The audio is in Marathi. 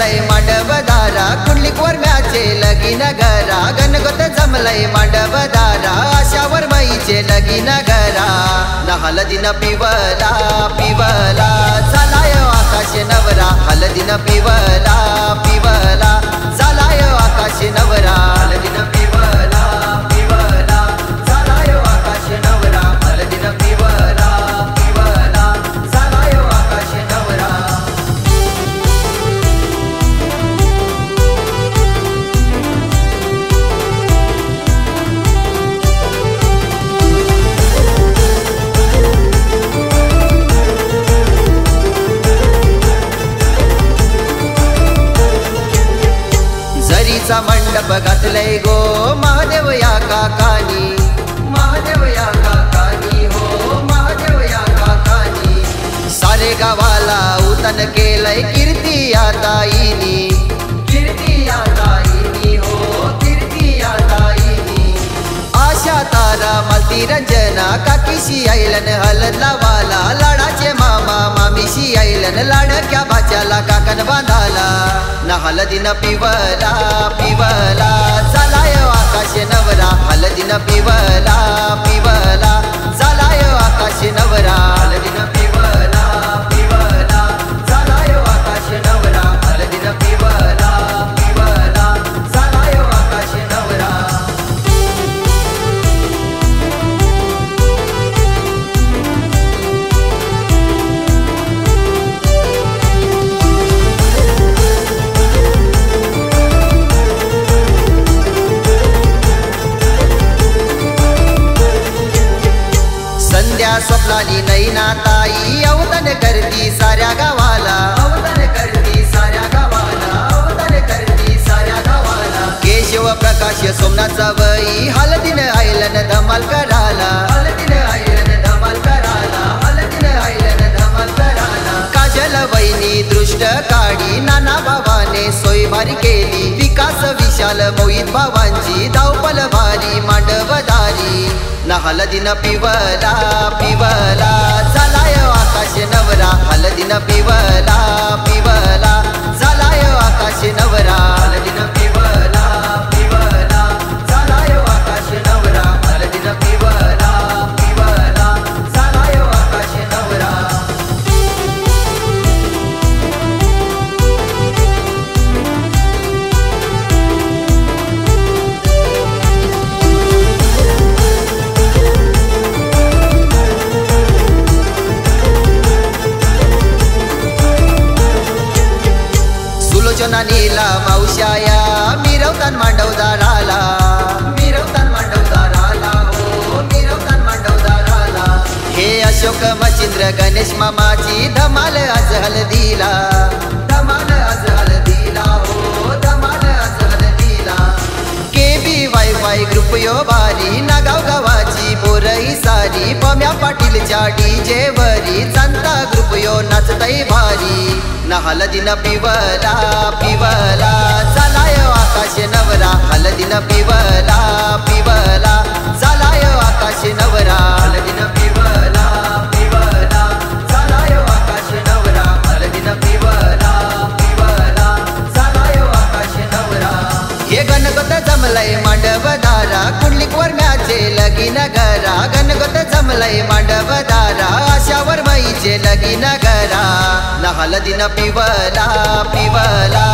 जमलय मांडवदारा कुंडलिक वर्म्याचे लगीन घरा गणगोत जमलय मांडवदारा आशावर माईचे लगीन घरा न हलदीन पिवला पिवला झालाय आकाश नवरा हलदीन पिवला पिवला झालाय आकाश नवरा हलदीन पिवला पिवला झालाय आकाश नवरा हलदीन पिवला पिवला झालाय आकाश नवरा जरीचा मंडप घातलय गो महादेव या काकानी महादेव या काकानी हो महादेव या काकानी सारे गावाला उतन केलय कीर्ती या ताईनी कीर्ती या ताईनी हो कीर्ती या ताईनी आशा तारा मालती रंजना काकीशी आईलन हलद लावाला लाडाचे मामा मामीशी आईलन लाडक्या भाच्याला काकन बांधाला न हलदीन पिवला पिवला झालाय आकाश नवरा हलदीन पिवला पिवला झालाय आकाश नवरा हलदीन पिवला पिवला झालाय आकाश नवरा हलदीन पिवला पिवला झालाय आकाश नवरा संध्या स्वप्नाली नैना ताई अवतन करती साऱ्या गावाला अवतन करती साऱ्या गावाला अवतन करती साऱ्या गावाला केशव प्रकाश सोमनाथ जावई हलदीन आयलन धमाल कराला हलदीन आयलन धमाल कराला हलदीन आयलन धमाल कराला काजल वहिनी दृष्ट काढी नाना भावाने सोय भारी केली विकास विशाल मोहित भावांची धावपल भारी मांडवदारी न हलदीन पिवला पिवला झालाय आकाश नवरा हलदीन पिवला पिवला झालाय आकाश नवरा हलदीन पिवला पिवला झालाय आकाश नवरा हलदीन पिवला पिवला झालाय आकाश नवरा सुलोचना नीला मावशाया मिरवतान मांडवदाराला मिरवतान मांडवदाराला हो मिरवतान मांडवदाराला हे अशोक मचिंद्र गणेश मामाची धमाल आज हलदीला धमाल आज हलदीला हो धमाल आज हलदीला केबी वाय ग्रुप यो भारी नागाव गावाची बोरई सारी पम्या पाटीलच्या डीजे वरी संता ग्रुप यो नाचतय भारी न हलदीन पिवला पिवला झालाय आकाश नवरा हलदीन पिवला पिवला झालाय आकाश नवरा हलदीन पिवला पिवला झालाय आकाश नवरा हलदीन पिवला पिवला झालाय आकाश नवरा हे गणगोत जमलय मांडवदारा कुंडलिक वर्म्याचे लगीन घरा गणगोत जमलय मांडवदारा आशावर माईचे लगीन घरा न हलदीन पिवला पिवला